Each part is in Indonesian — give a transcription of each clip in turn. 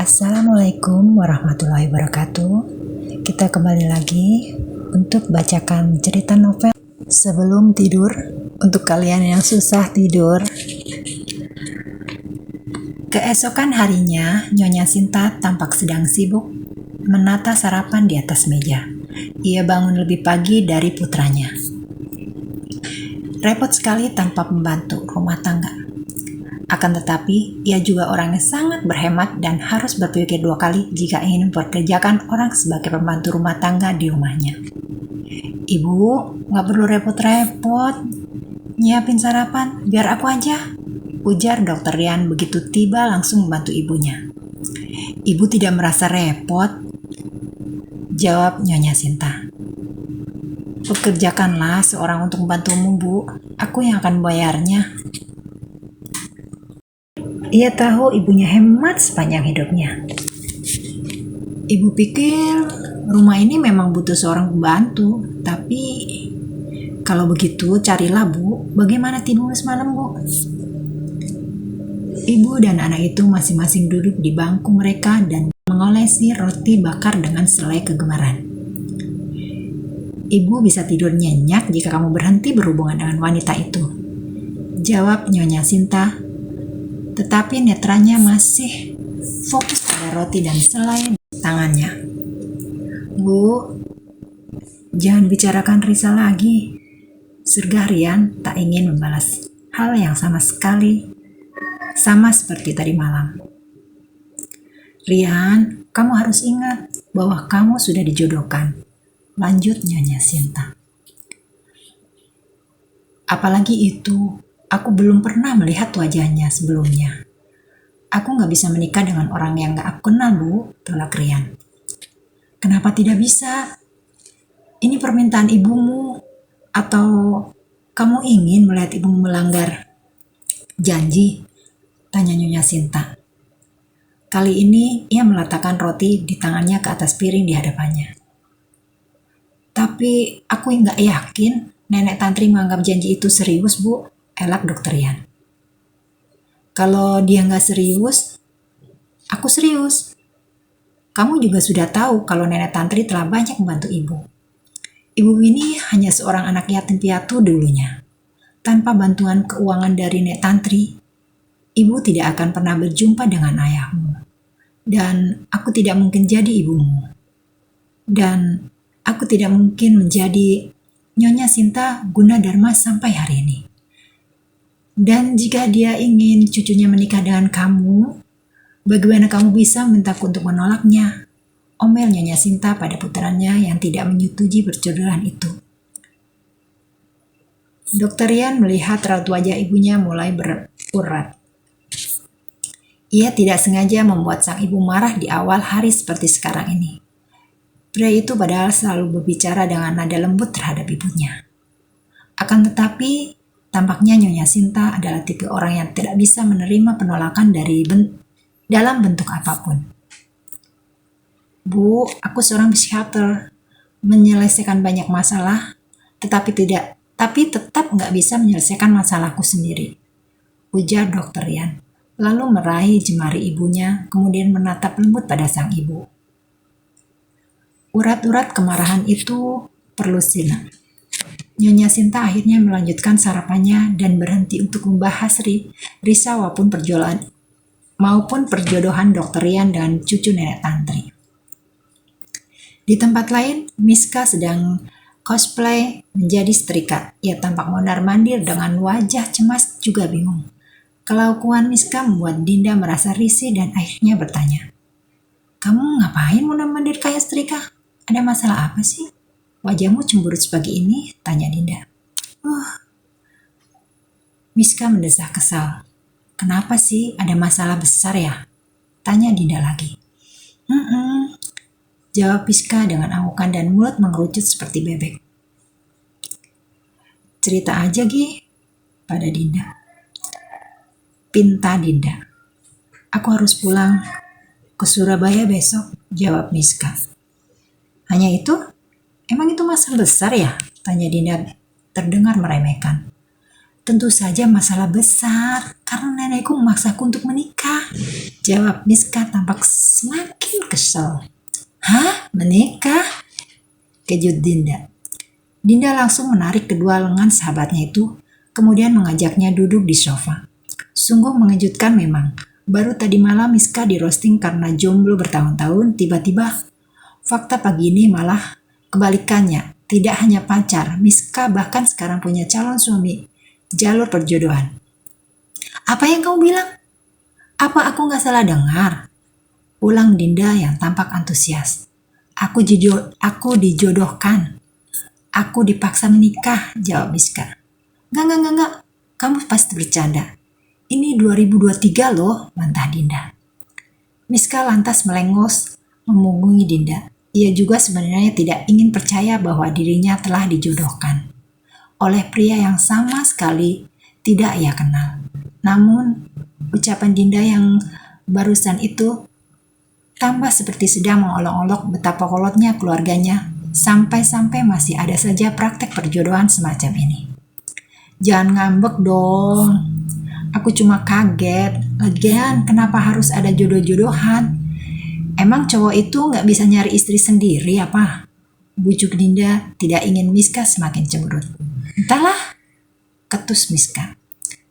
Assalamualaikum warahmatullahi wabarakatuh. Kita kembali lagi untuk bacakan cerita novel sebelum tidur. Untuk kalian yang susah tidur. Keesokan harinya, Nyonya Sinta tampak sedang sibuk menata sarapan di atas meja. Ia bangun lebih pagi dari putranya. Repot sekali tanpa pembantu rumah tangga. Akan tetapi, ia juga orang yang sangat berhemat dan harus berpikir dua kali jika ingin mempekerjakan orang sebagai pembantu rumah tangga di rumahnya. Ibu, gak perlu repot-repot. Nyiapin sarapan, biar aku aja. Ujar Dr. Rian begitu tiba langsung membantu ibunya. Ibu tidak merasa repot, jawab Nyonya Sinta. Pekerjakanlah seorang untuk membantumu, Bu. Aku yang akan membayarnya. Ia tahu ibunya hemat sepanjang hidupnya. Ibu pikir rumah ini memang butuh seorang pembantu, tapi kalau begitu carilah, Bu. Bagaimana tidur semalam, Bu? Ibu dan anak itu masing-masing duduk di bangku mereka dan mengolesi roti bakar dengan selai kegemaran. Ibu bisa tidur nyenyak jika kamu berhenti berhubungan dengan wanita itu, jawab Nyonya Sinta. Tetapi netranya masih fokus pada roti dan selai di tangannya. Bu, jangan bicarakan Risa lagi. Sergah Rian tak ingin membalas hal yang sama seperti tadi malam. Rian, kamu harus ingat bahwa kamu sudah dijodohkan, lanjut Nyonya Sinta. Apalagi itu, aku belum pernah melihat wajahnya sebelumnya. Aku gak bisa menikah dengan orang yang gak aku kenal, Bu, tolak Rian. Kenapa tidak bisa? Ini permintaan ibumu. Atau kamu ingin melihat ibumu melanggar janji? Tanya Nyonya Sinta. Kali ini ia meletakkan roti di tangannya ke atas piring di hadapannya. Tapi aku gak yakin Nenek Tantri menganggap janji itu serius, Bu, elak Dr. Rian. Kalau dia gak serius, aku serius. Kamu juga sudah tahu kalau Nenek Tantri telah banyak membantu ibu. Ibu ini hanya seorang anak yatim piatu dulunya. Tanpa bantuan keuangan dari Nenek Tantri, ibu tidak akan pernah berjumpa dengan ayahmu. Dan aku tidak mungkin jadi ibumu. Dan aku tidak mungkin menjadi Nyonya Sinta Gunadarma sampai hari ini. Dan jika dia ingin cucunya menikah dengan kamu, bagaimana kamu bisa mintaku untuk menolaknya? Omel Nyonya Sinta pada putranya yang tidak menyetujui perjodohan itu. Dr. Rian melihat raut wajah ibunya mulai berurat. Ia tidak sengaja membuat sang ibu marah di awal hari seperti sekarang ini. Pria itu padahal selalu berbicara dengan nada lembut terhadap ibunya. Akan tetapi, tampaknya Nyonya Sinta adalah tipe orang yang tidak bisa menerima penolakan dalam bentuk apapun. Bu, aku seorang psikiater, menyelesaikan banyak masalah, tapi tetap nggak bisa menyelesaikan masalahku sendiri, ujar Dr. Rian, lalu meraih jemari ibunya, kemudian menatap lembut pada sang ibu. Urat-urat kemarahan itu perlu sinar. Nyonya Sinta akhirnya melanjutkan sarapannya dan berhenti untuk membahas Risa maupun perjodohan Dr. Rian dengan cucu Nenek Tantri. Di tempat lain, Miska sedang cosplay menjadi setrika. Ia tampak mondar-mandir dengan wajah cemas juga bingung. Kelakuan Miska membuat Dinda merasa risih dan akhirnya bertanya, "Kamu ngapain mondar-mandir kayak setrika? Ada masalah apa sih? Wajahmu cemberut sepagi ini?" tanya Dinda. Miska mendesah kesal. "Kenapa sih, ada masalah besar ya?" tanya Dinda lagi. Jawab Miska dengan anggukan dan mulut mengerucut seperti bebek. "Cerita aja, Gi," pada Dinda. Pinta Dinda. "Aku harus pulang ke Surabaya besok," jawab Miska. "Hanya itu? Emang itu masalah besar ya?" tanya Dinda terdengar meremehkan. Tentu saja masalah besar, karena nenekku memaksaku untuk menikah, jawab Miska tampak semakin kesal. Hah? Menikah? Kejut Dinda. Dinda langsung menarik kedua lengan sahabatnya itu, kemudian mengajaknya duduk di sofa. Sungguh mengejutkan memang. Baru tadi malam Miska di roasting karena jomblo bertahun-tahun, tiba-tiba fakta pagi ini malah kebalikannya. Tidak hanya pacar, Miska bahkan sekarang punya calon suami. Jalur perjodohan. Apa yang kamu bilang? Apa aku nggak salah dengar? Ulang Dinda yang tampak antusias. Aku dijodohkan. Aku dipaksa menikah, jawab Miska. Enggak. Kamu pasti bercanda. Ini 2023 loh, bantah Dinda. Miska lantas melengos memunggungi Dinda. Ia juga sebenarnya tidak ingin percaya bahwa dirinya telah dijodohkan oleh pria yang sama sekali tidak ia kenal. Namun, ucapan Dinda yang barusan itu tambah seperti sedang mengolok-olok betapa kolotnya keluarganya, sampai-sampai masih ada saja praktek perjodohan semacam ini. Jangan ngambek dong. Aku cuma kaget. Lagian, kenapa harus ada jodoh-jodohan? Emang cowok itu nggak bisa nyari istri sendiri apa? Bujuk Dinda tidak ingin Miska semakin cemberut. Entahlah, ketus Miska.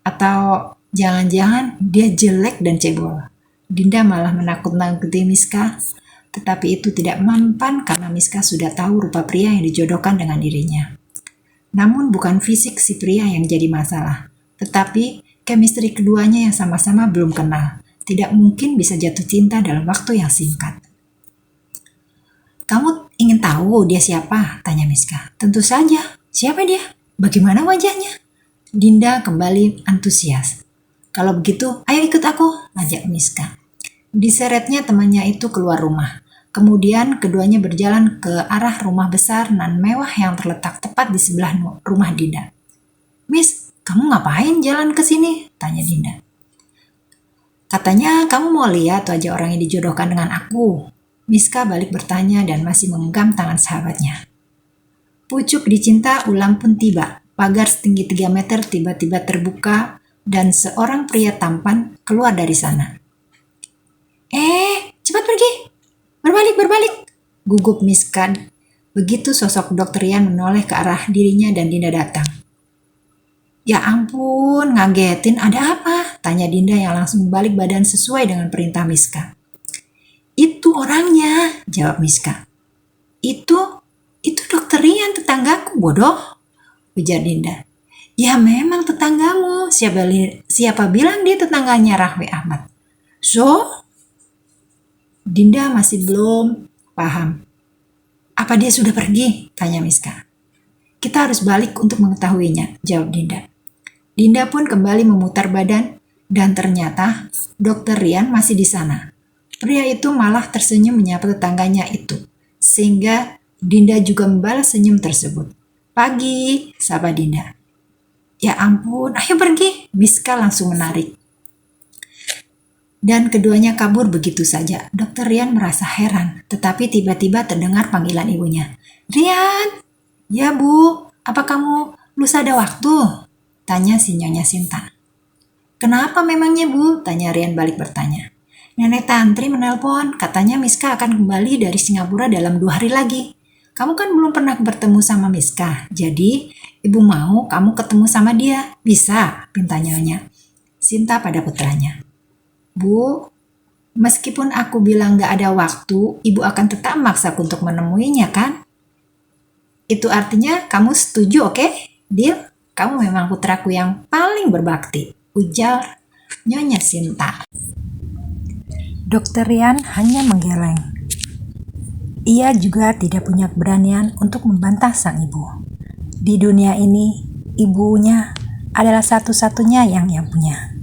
Atau jangan-jangan dia jelek dan cebol. Dinda malah menakut-nakuti Miska, tetapi itu tidak mempan karena Miska sudah tahu rupa pria yang dijodohkan dengan dirinya. Namun bukan fisik si pria yang jadi masalah, tetapi chemistry keduanya yang sama-sama belum kenal. Tidak mungkin bisa jatuh cinta dalam waktu yang singkat. Kamu ingin tahu dia siapa? Tanya Miska. Tentu saja. Siapa dia? Bagaimana wajahnya? Dinda kembali antusias. Kalau begitu, ayo ikut aku, ajak Miska. Diseretnya temannya itu keluar rumah. Kemudian keduanya berjalan ke arah rumah besar nan mewah yang terletak tepat di sebelah rumah Dinda. Miss, kamu ngapain jalan ke sini? Tanya Dinda. Katanya kamu mau lihat wajah orang yang dijodohkan dengan aku. Miska balik bertanya dan masih menggenggam tangan sahabatnya. Pucuk dicinta ulang pun tiba. Pagar setinggi 3 meter tiba-tiba terbuka dan seorang pria tampan keluar dari sana. Cepat pergi! Berbalik! Gugup Miska. Begitu sosok Dr. Rian menoleh ke arah dirinya dan Dinda datang. Ya ampun, ngagetin, ada apa? Tanya Dinda yang langsung balik badan sesuai dengan perintah Miska. Itu orangnya, jawab Miska. Itu Dr. Rian tetanggaku, bodoh, ujar Dinda. Ya memang tetanggamu, siapa bilang dia tetangganya Rahwi Ahmad? So? Dinda masih belum paham. Apa dia sudah pergi? Tanya Miska. Kita harus balik untuk mengetahuinya, jawab Dinda. Dinda pun kembali memutar badan dan ternyata Dr. Rian masih di sana. Pria itu malah tersenyum menyapa tetangganya itu, sehingga Dinda juga membalas senyum tersebut. Pagi, sapa Dinda. Ya ampun, ayo pergi, Miska langsung menarik. Dan keduanya kabur begitu saja. Dr. Rian merasa heran, tetapi tiba-tiba terdengar panggilan ibunya. Rian! Ya bu, apa kamu lusa ada waktu? Tanya si Nyonya Sinta. Kenapa memangnya bu? Tanya Rian balik bertanya. Nenek Tantri menelpon, katanya Miska akan kembali dari Singapura dalam 2 hari lagi. Kamu kan belum pernah bertemu sama Miska, jadi ibu mau kamu ketemu sama dia. Bisa? Pinta Nyonya Sinta pada putranya. Bu, meskipun aku bilang gak ada waktu, ibu akan tetap maksaku untuk menemuinya kan? Itu artinya kamu setuju, oke? Deal? Kamu memang putraku yang paling berbakti, ujar Nyonya Sinta. Dr. Rian hanya menggeleng. Ia juga tidak punya keberanian untuk membantah sang ibu. Di dunia ini, ibunya adalah satu-satunya yang ia punya.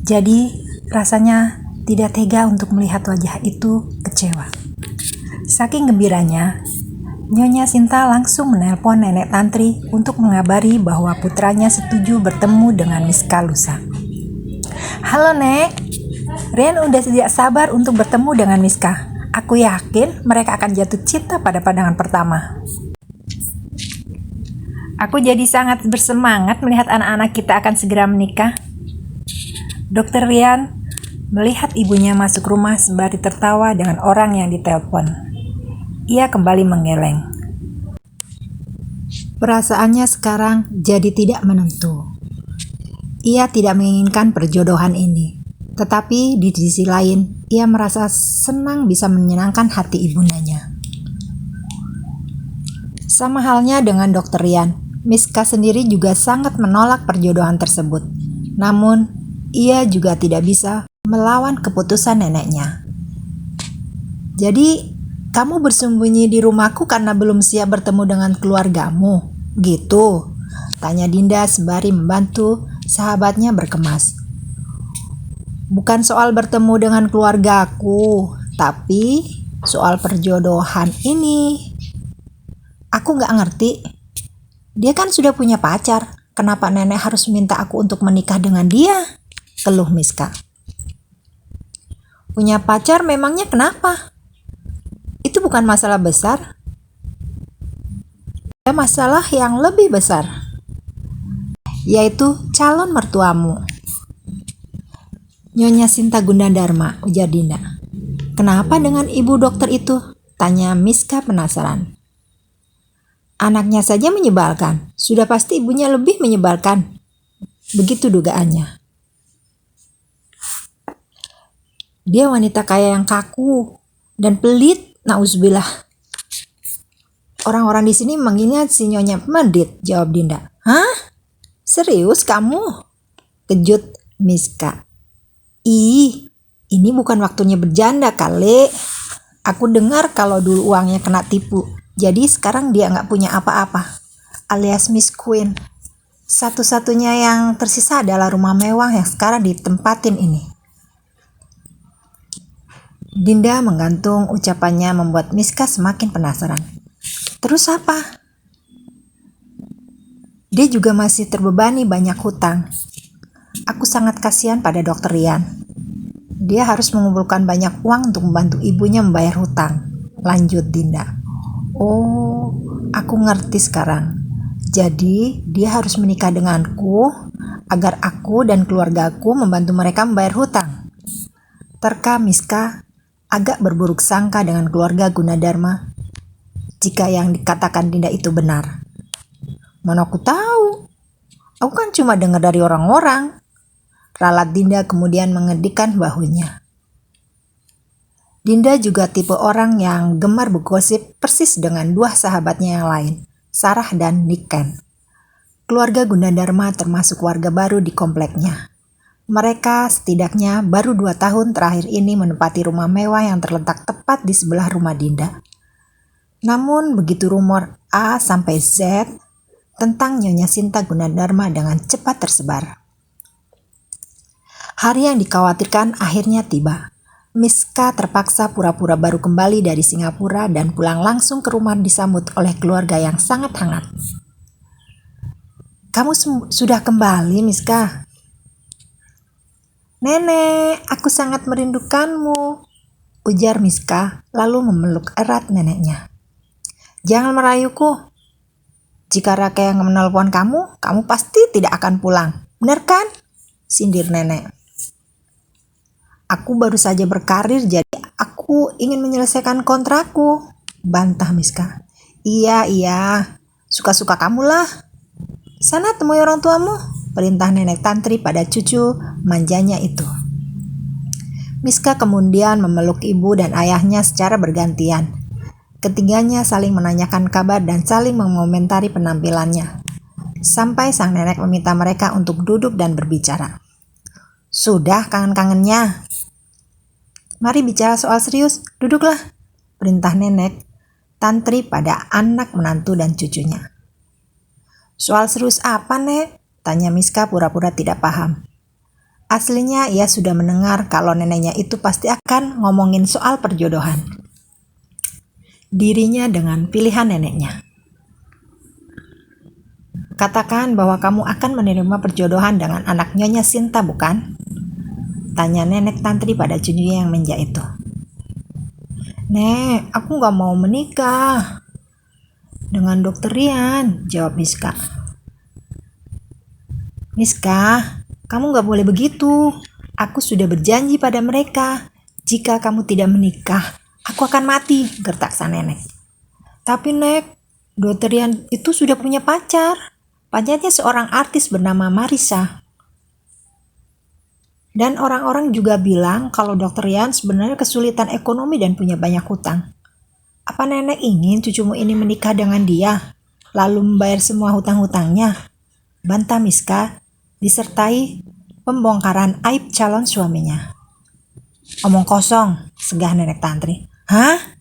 Jadi, rasanya tidak tega untuk melihat wajah itu kecewa. Saking gembiranya, Nyonya Sinta langsung menelpon Nenek Tantri untuk mengabari bahwa putranya setuju bertemu dengan Miska lusa. Halo Nek, Rian udah tidak sabar untuk bertemu dengan Miska. Aku yakin mereka akan jatuh cinta pada pandangan pertama. Aku jadi sangat bersemangat melihat anak-anak kita akan segera menikah. Dokter Rian melihat ibunya masuk rumah sembari tertawa dengan orang yang ditelepon. Ia kembali menggeleng. Perasaannya sekarang jadi tidak menentu. Ia tidak menginginkan perjodohan ini, tetapi di sisi lain, ia merasa senang bisa menyenangkan hati ibundanya. Sama halnya dengan Dokter Rian, Miska sendiri juga sangat menolak perjodohan tersebut. Namun, ia juga tidak bisa melawan keputusan neneknya. Jadi, kamu bersembunyi di rumahku karena belum siap bertemu dengan keluargamu, gitu? Tanya Dinda sembari membantu sahabatnya berkemas. Bukan soal bertemu dengan keluargaku, tapi soal perjodohan ini. Aku nggak ngerti. Dia kan sudah punya pacar. Kenapa nenek harus minta aku untuk menikah dengan dia? Keluh Miska. Punya pacar memangnya kenapa? Itu bukan masalah besar. Ada masalah yang lebih besar, yaitu calon mertuamu. Nyonya Sinta Gunadarma, ujar Dinda. Kenapa dengan ibu dokter itu? Tanya Miska penasaran. Anaknya saja menyebalkan, sudah pasti ibunya lebih menyebalkan. Begitu dugaannya. Dia wanita kaya yang kaku dan pelit, nauzubillah. Orang-orang di sini manggilnya si Nyonya Medit, jawab Dinda. Hah? Serius kamu? Kejut Miska. Ih, ini bukan waktunya berjanda kali. Aku dengar kalau dulu uangnya kena tipu. Jadi sekarang dia nggak punya apa-apa, alias Miss Queen. Satu-satunya yang tersisa adalah rumah mewah yang sekarang ditempatin ini. Dinda menggantung ucapannya membuat Miska semakin penasaran. Terus apa? Dia juga masih terbebani banyak hutang. Aku sangat kasihan pada Dokter Rian. Dia harus mengumpulkan banyak uang untuk membantu ibunya membayar hutang. Lanjut Dinda. Oh, aku ngerti sekarang. Jadi, dia harus menikah denganku agar aku dan keluargaku membantu mereka membayar hutang. Terka Miska agak berburuk sangka dengan keluarga Gunadarma jika yang dikatakan Dinda itu benar. Mana aku tahu? Aku kan cuma dengar dari orang-orang. Ralat Dinda kemudian mengedikkan bahunya. Dinda juga tipe orang yang gemar bergosip persis dengan dua sahabatnya yang lain, Sarah dan Niken. Keluarga Gunadarma termasuk warga baru di kompleknya. Mereka setidaknya baru 2 tahun terakhir ini menempati rumah mewah yang terletak tepat di sebelah rumah Dinda. Namun begitu rumor A sampai Z tentang Nyonya Sinta Gunadarma dengan cepat tersebar. Hari yang dikhawatirkan akhirnya tiba. Miska terpaksa pura-pura baru kembali dari Singapura dan pulang langsung ke rumah disambut oleh keluarga yang sangat hangat. Kamu sudah kembali, Miska? Nenek, aku sangat merindukanmu, ujar Miska lalu memeluk erat neneknya. Jangan merayuku. Jika Raka yang menelpon kamu, kamu pasti tidak akan pulang. Benar kan? Sindir nenek. Aku baru saja berkarir, jadi aku ingin menyelesaikan kontrakku, bantah Miska. Iya, suka-suka kamulah. Sana temui orang tuamu, perintah nenek tantri pada cucu manjanya itu. Miska kemudian memeluk ibu dan ayahnya secara bergantian. Ketiganya saling menanyakan kabar dan saling mengomentari penampilannya. Sampai sang nenek meminta mereka untuk duduk dan berbicara. Sudah kangen-kangennya. Mari bicara soal serius, duduklah, perintah nenek tantri pada anak menantu dan cucunya. Soal serius apa, Nek? Tanya Miska pura-pura tidak paham. Aslinya ia sudah mendengar kalau neneknya itu pasti akan ngomongin soal perjodohan dirinya dengan pilihan neneknya. Katakan bahwa kamu akan menerima perjodohan dengan anak Nyonya Sinta, bukan? Tanya nenek tantri pada cucunya yang menja itu. Nek, aku gak mau menikah. Dengan Dokter Rian, jawab Miska. Miska, kamu gak boleh begitu. Aku sudah berjanji pada mereka. Jika kamu tidak menikah, aku akan mati, gertak sang nenek. Tapi Nek, Dokter Rian itu sudah punya pacar. Pacarnya seorang artis bernama Marisa. Dan orang-orang juga bilang kalau Dokter Rian sebenarnya kesulitan ekonomi dan punya banyak hutang. Apa nenek ingin cucumu ini menikah dengan dia, lalu membayar semua hutang-hutangnya? Bantah Miska, disertai pembongkaran aib calon suaminya. Omong kosong, segah nenek Tantri. Hah?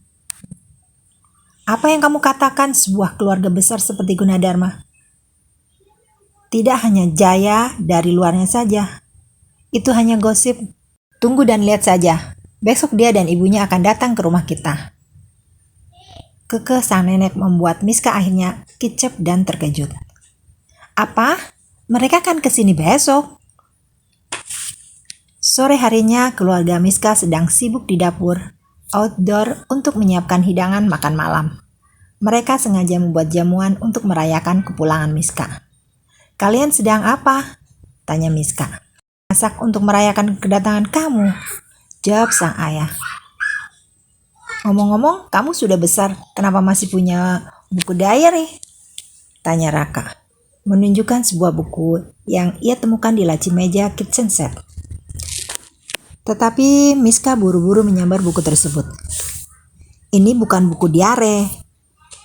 Apa yang kamu katakan sebuah keluarga besar seperti Gunadarma? Tidak hanya Jaya dari luarnya saja. Itu hanya gosip. Tunggu dan lihat saja. Besok dia dan ibunya akan datang ke rumah kita. Kekeh sang nenek membuat Miska akhirnya kicep dan terkejut. Apa? Mereka akan kesini besok? Sore harinya keluarga Miska sedang sibuk di dapur outdoor untuk menyiapkan hidangan makan malam. Mereka sengaja membuat jamuan untuk merayakan kepulangan Miska. Kalian sedang apa? Tanya Miska. Masak untuk merayakan kedatangan kamu, jawab sang ayah. Ngomong-ngomong, kamu sudah besar, kenapa masih punya buku diary? Tanya Raka, menunjukkan sebuah buku yang ia temukan di laci meja kitchen set. Tetapi Miska buru-buru menyambar buku tersebut. Ini bukan buku diare.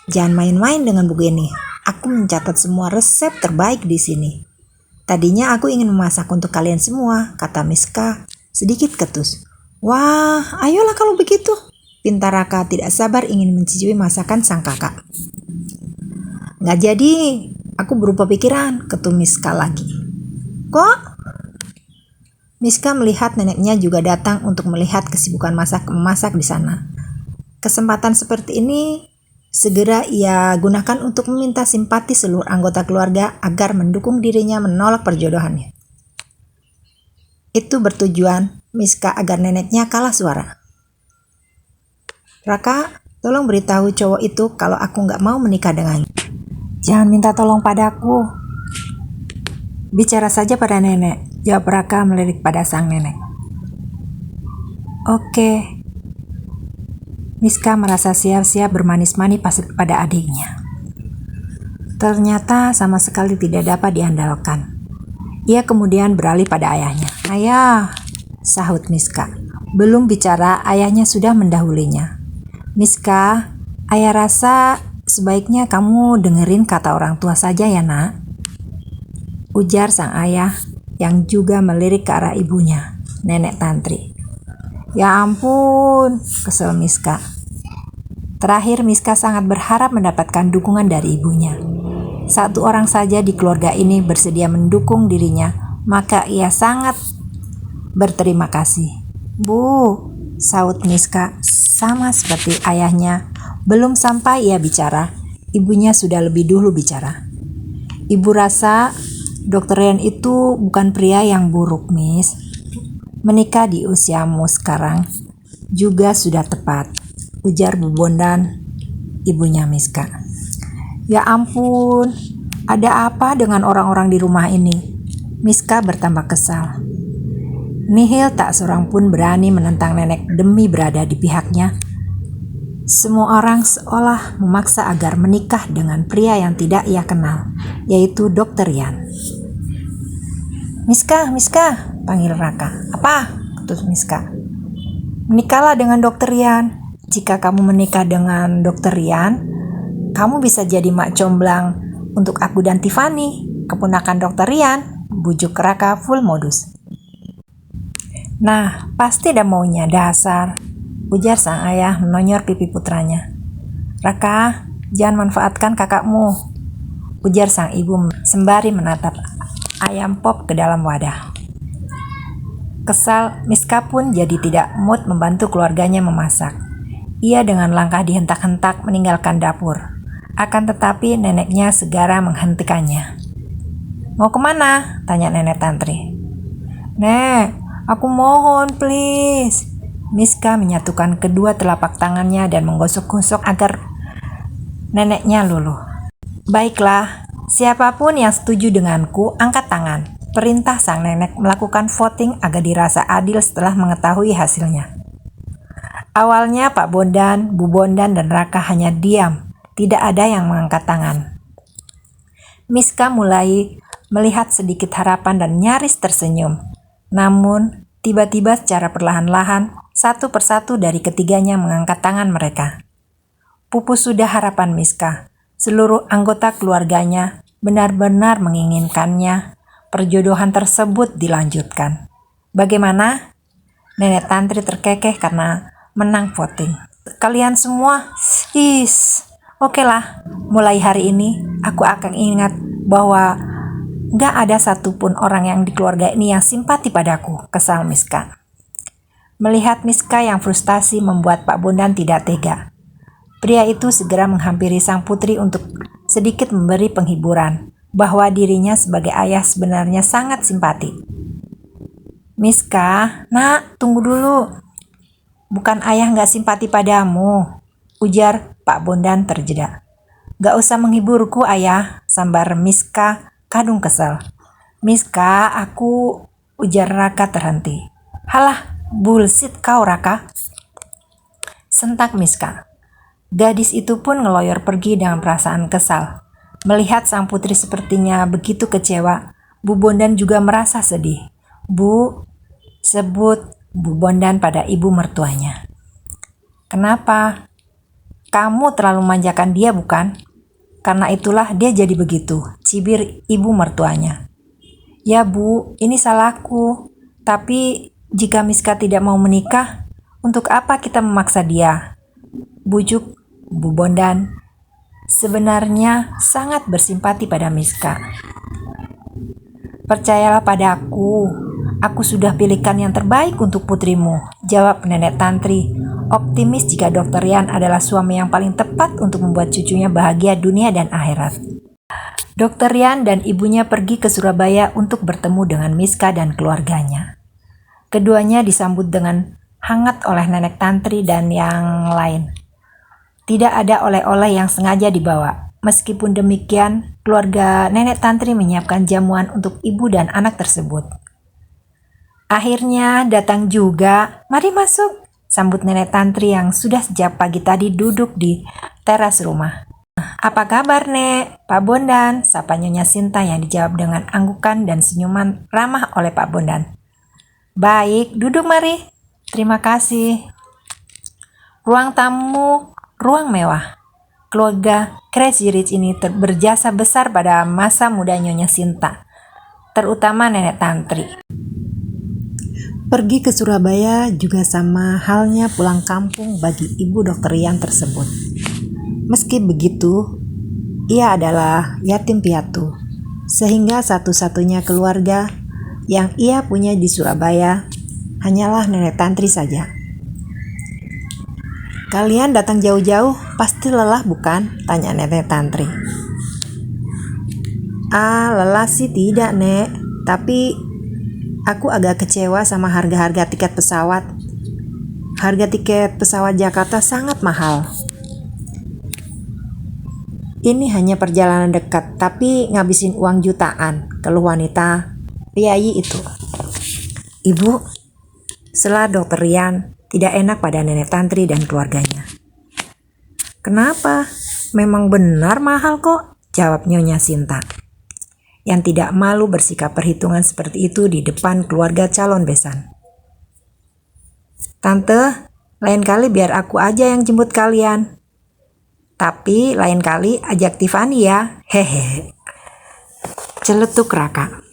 Jangan main-main dengan buku ini. Aku mencatat semua resep terbaik di sini. Tadinya aku ingin memasak untuk kalian semua, kata Miska sedikit ketus. Wah, ayolah kalau begitu. Pintar Raka tidak sabar ingin mencicipi masakan sang kakak. Nggak jadi, aku berubah pikiran, ketum Miska lagi. Kok? Miska melihat neneknya juga datang untuk melihat kesibukan memasak di sana. Kesempatan seperti ini segera ia gunakan untuk meminta simpati seluruh anggota keluarga agar mendukung dirinya menolak perjodohannya. Itu bertujuan Miska agar neneknya kalah suara. Raka, tolong beritahu cowok itu kalau aku nggak mau menikah dengannya. Jangan minta tolong padaku. Bicara saja pada nenek, jawab Raka melirik pada sang nenek. Oke. Miska merasa siap-siap bermanis-manis pada adiknya. Ternyata sama sekali tidak dapat diandalkan. Ia kemudian beralih pada ayahnya. Ayah, sahut Miska. Belum bicara, ayahnya sudah mendahulinya. Miska, ayah rasa sebaiknya kamu dengerin kata orang tua saja ya nak, ujar sang ayah yang juga melirik ke arah ibunya, nenek Tantri. Ya ampun, kesel Miska. Terakhir Miska sangat berharap mendapatkan dukungan dari ibunya. Satu orang saja di keluarga ini bersedia mendukung dirinya, maka ia sangat berterima kasih. Bu, saut Miska sama seperti ayahnya. Belum sampai ia bicara, ibunya sudah lebih dulu bicara. Ibu rasa Dokter Rian itu bukan pria yang buruk, Miss. Menikah di usiamu sekarang juga sudah tepat, ujar Bu Bondan, ibunya Miska. Ya ampun, ada apa dengan orang-orang di rumah ini? Miska bertambah kesal. Nihil tak seorang pun berani menentang nenek demi berada di pihaknya. Semua orang seolah memaksa agar menikah dengan pria yang tidak ia kenal, yaitu Dokter Rian. Miska, panggil Raka. Apa? Ketus Miska. Menikahlah dengan Dokter Rian. Jika kamu menikah dengan Dokter Rian, kamu bisa jadi mak comblang untuk aku dan Tiffany, keponakan Dokter Rian, bujuk Raka full modus. Nah, pasti ada maunya dasar, ujar sang ayah menonyor pipi putranya. Raka, jangan manfaatkan kakakmu, ujar sang ibu sembari menatap ayam pop ke dalam wadah. Kesal, Miska pun jadi tidak mood membantu keluarganya memasak. Ia dengan langkah dihentak-hentak meninggalkan dapur. Akan tetapi neneknya segera menghentikannya. Mau kemana? Tanya nenek Tantri. Nek, aku mohon please. Miska menyatukan kedua telapak tangannya dan menggosok-gosok agar Neneknya luluh. Baiklah, siapapun yang setuju denganku, angkat tangan. Perintah sang nenek melakukan voting agar dirasa adil setelah mengetahui hasilnya. Awalnya Pak Bondan, Bu Bondan, dan Raka hanya diam. Tidak ada yang mengangkat tangan. Miska mulai melihat sedikit harapan dan nyaris tersenyum. Namun, tiba-tiba secara perlahan-lahan, satu persatu dari ketiganya mengangkat tangan mereka. Pupus sudah harapan Miska. Seluruh anggota keluarganya benar-benar menginginkannya. Perjodohan tersebut dilanjutkan. Bagaimana? Nenek Tantri terkekeh karena menang voting. Kalian semua, oke lah. Mulai hari ini, aku akan ingat bahwa gak ada satupun orang yang di keluarga ini yang simpati padaku, kesal Miska. Melihat Miska yang frustasi membuat Pak Bondan tidak tega. Pria itu segera menghampiri sang putri untuk sedikit memberi penghiburan bahwa dirinya sebagai ayah sebenarnya sangat simpati. Miska, nak, tunggu dulu. Bukan ayah gak simpati padamu, ujar Pak Bondan terjeda. Gak usah menghiburku ayah, sambar Miska kadung kesal. Miska, ujar Raka terhenti. Halah, bullshit kau Raka, sentak Miska. Gadis itu pun ngeloyor pergi dengan perasaan kesal. Melihat sang putri sepertinya begitu kecewa, Bu Bondan juga merasa sedih. Bu, sebut Bu Bondan pada ibu mertuanya. Kenapa? Kamu terlalu manjakan dia bukan? Karena itulah dia jadi begitu, cibir ibu mertuanya. Ya Bu, ini salahku. Tapi jika Miska tidak mau menikah, untuk apa kita memaksa dia? Bujuk Bu Bondan sebenarnya sangat bersimpati pada Miska. Percayalah padaku, aku sudah pilihkan yang terbaik untuk putrimu, jawab Nenek Tantri, optimis jika Dr. Yan adalah suami yang paling tepat untuk membuat cucunya bahagia dunia dan akhirat. Dr. Yan dan ibunya pergi ke Surabaya untuk bertemu dengan Miska dan keluarganya. Keduanya disambut dengan hangat oleh Nenek Tantri dan yang lain. Tidak ada oleh-oleh yang sengaja dibawa. Meskipun demikian, keluarga Nenek Tantri menyiapkan jamuan untuk ibu dan anak tersebut. Akhirnya datang juga. Mari masuk, sambut Nenek Tantri yang sudah sejak pagi tadi duduk di teras rumah. Apa kabar Nek? Pak Bondan, sapa Nyonya Sinta yang dijawab dengan anggukan dan senyuman ramah oleh Pak Bondan. Baik, duduk mari. Terima kasih. Ruang tamu, ruang mewah. Keluarga Crazy Rich ini berjasa besar pada masa muda Nyonya Sinta, terutama Nenek Tantri. Pergi ke Surabaya juga sama halnya pulang kampung bagi ibu Dr. Yan tersebut. Meski begitu, ia adalah yatim piatu, sehingga satu-satunya keluarga yang ia punya di Surabaya hanyalah Nenek Tantri saja. Kalian datang jauh-jauh, pasti lelah bukan? Tanya Nenek Tantri. Lelah sih tidak Nek, tapi aku agak kecewa sama harga-harga tiket pesawat. Harga tiket pesawat Jakarta sangat mahal. Ini hanya perjalanan dekat, tapi ngabisin uang jutaan, keluh wanita piyayi itu. Ibu, setelah Dr. Yan, tidak enak pada Nenek Tantri dan keluarganya. Kenapa? Memang benar mahal kok, jawab Nyonya Sinta, yang tidak malu bersikap perhitungan seperti itu di depan keluarga calon besan. Tante, lain kali biar aku aja yang jemput kalian. Tapi lain kali ajak Tiffany ya, hehehe. Celetuk Raka.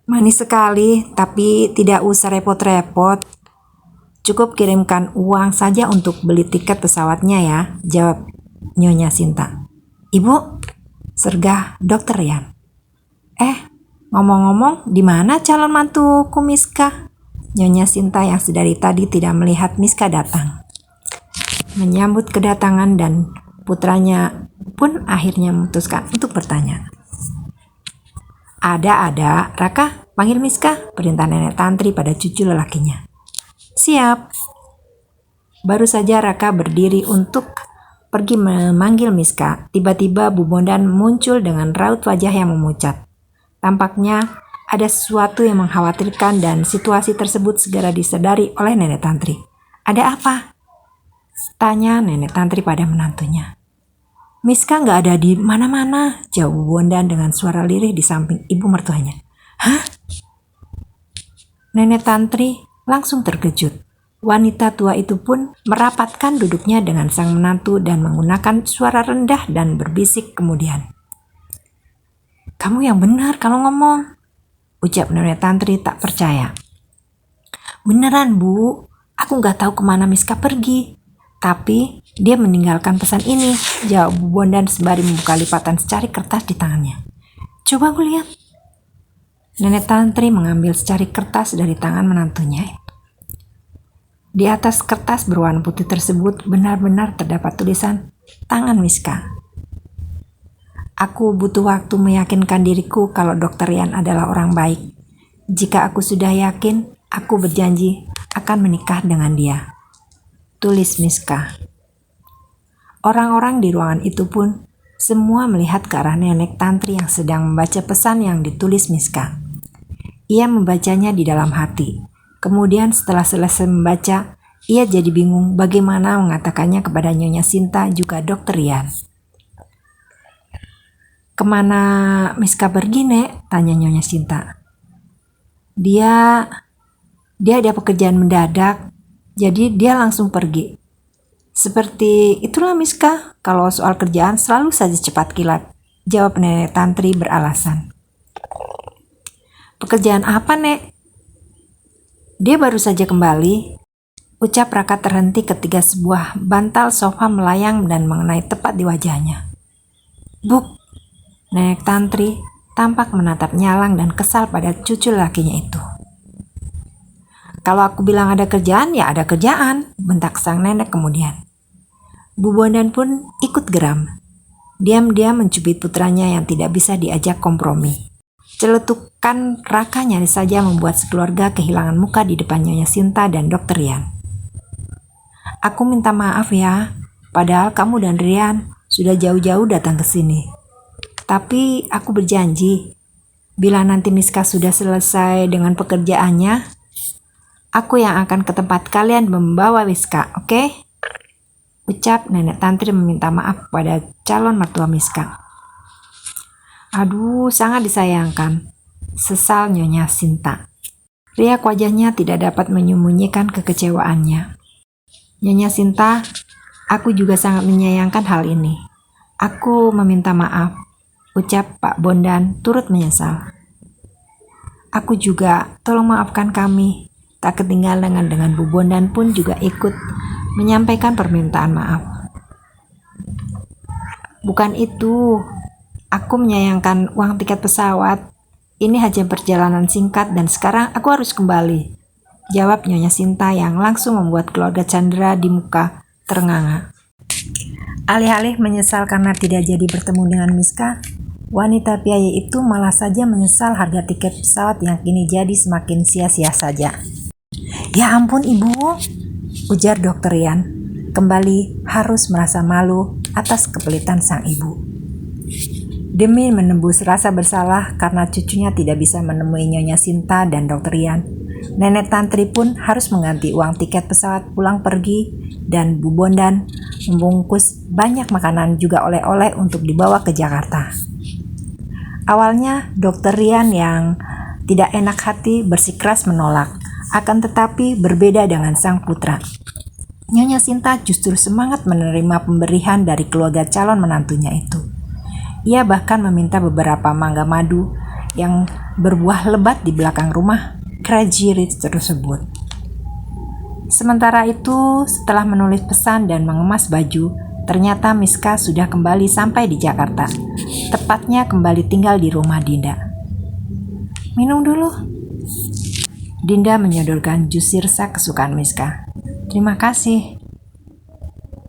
Manis sekali, tapi tidak usah repot-repot. Cukup kirimkan uang saja untuk beli tiket pesawatnya ya, jawab Nyonya Sinta. Ibu, sergah Dr. Yan. Ngomong-ngomong, di mana calon mantuku Miska? Nyonya Sinta yang sedari tadi tidak melihat Miska datang, menyambut kedatangan dan putranya pun akhirnya memutuskan untuk bertanya. Ada, Raka, panggil Miska, perintah Nenek Tantri pada cucu lelakinya. Siap. Baru saja Raka berdiri untuk pergi memanggil Miska. Tiba-tiba Bu Bondan muncul dengan raut wajah yang memucat. Tampaknya ada sesuatu yang mengkhawatirkan dan situasi tersebut segera disadari oleh Nenek Tantri. "Ada apa?" tanya Nenek Tantri pada menantunya. "Miska nggak ada di mana-mana," jawab Bu Bondan dengan suara lirih di samping ibu mertuanya. "Hah?" Nenek Tantri langsung terkejut. Wanita tua itu pun merapatkan duduknya dengan sang menantu dan menggunakan suara rendah dan berbisik kemudian. "Kamu yang benar kalau ngomong," ucap Nenek Tantri tak percaya. "Beneran, Bu, aku nggak tahu kemana Miska pergi. Tapi dia meninggalkan pesan ini," jawab Bu Bondan sembari membuka lipatan secari kertas di tangannya. "Coba aku lihat." Nenek Tantri mengambil secari kertas dari tangan menantunya. Di atas kertas berwarna putih tersebut benar-benar terdapat tulisan tangan Miska. "Aku butuh waktu meyakinkan diriku kalau Dr. Rian adalah orang baik. Jika aku sudah yakin, aku berjanji akan menikah dengan dia," tulis Miska. Orang-orang di ruangan itu pun semua melihat ke arah Nenek Tantri yang sedang membaca pesan yang ditulis Miska. Ia membacanya di dalam hati. Kemudian setelah selesai membaca, ia jadi bingung bagaimana mengatakannya kepada Nyonya Sinta juga Dr. Rian. "Kemana Miska pergi, Nek?" tanya Nyonya Sinta. Dia ada pekerjaan mendadak, jadi dia langsung pergi. "Seperti itulah Miska, kalau soal kerjaan selalu saja cepat kilat," jawab Nenek Tantri beralasan. "Pekerjaan apa, Nek?" "Dia baru saja kembali," ucap Raka terhenti ketika sebuah bantal sofa melayang dan mengenai tepat di wajahnya. "Buk," Nenek Tantri tampak menatap nyalang dan kesal pada cucu lakinya itu. "Kalau aku bilang ada kerjaan, ya ada kerjaan," bentak sang nenek kemudian. Bu Bondan pun ikut geram. Diam-diam mencubit putranya yang tidak bisa diajak kompromi. Celetukan Raka nyaris saja membuat sekeluarga kehilangan muka di depan Nyonya Sinta dan Dr. Rian. "Aku minta maaf ya, padahal kamu dan Rian sudah jauh-jauh datang ke sini. Tapi aku berjanji, bila nanti Miska sudah selesai dengan pekerjaannya, aku yang akan ke tempat kalian membawa Miska, oke?" ucap Nenek Tantri meminta maaf pada calon mertua Miska. "Aduh, sangat disayangkan," sesal Nyonya Sinta. Riak wajahnya tidak dapat menyembunyikan kekecewaannya. "Nyonya Sinta, aku juga sangat menyayangkan hal ini. Aku meminta maaf," ucap Pak Bondan turut menyesal. "Aku juga, tolong maafkan kami." Tak ketinggalan dengan Bu Bondan pun juga ikut menyampaikan permintaan maaf. "Bukan itu, aku menyayangkan uang tiket pesawat. Ini hanya perjalanan singkat dan sekarang aku harus kembali," jawab Nyonya Sinta yang langsung membuat keluarga Chandra di muka terenganga. Alih-alih menyesal karena tidak jadi bertemu dengan Miska, wanita piaya itu malah saja menyesal harga tiket pesawat yang kini jadi semakin sia-sia saja. "Ya ampun Ibu," ujar Dr. Rian, kembali harus merasa malu atas kepelitan sang ibu. Demi menembus rasa bersalah karena cucunya tidak bisa menemui Nyonya Sinta dan Dr. Rian, Nenek Tantri pun harus mengganti uang tiket pesawat pulang pergi dan Bu Bondan membungkus banyak makanan juga oleh-oleh untuk dibawa ke Jakarta. Awalnya Dr. Rian yang tidak enak hati bersikeras menolak, akan tetapi berbeda dengan sang putra. Nyonya Sinta justru semangat menerima pemberian dari keluarga calon menantunya itu. Ia bahkan meminta beberapa mangga madu yang berbuah lebat di belakang rumah Crazy Rich tersebut. Sementara itu, setelah menulis pesan dan mengemas baju, ternyata Miska sudah kembali sampai di Jakarta. Tepatnya kembali tinggal di rumah Dinda. "Minum dulu." Dinda menyodorkan jus sirsa kesukaan Miska. "Terima kasih."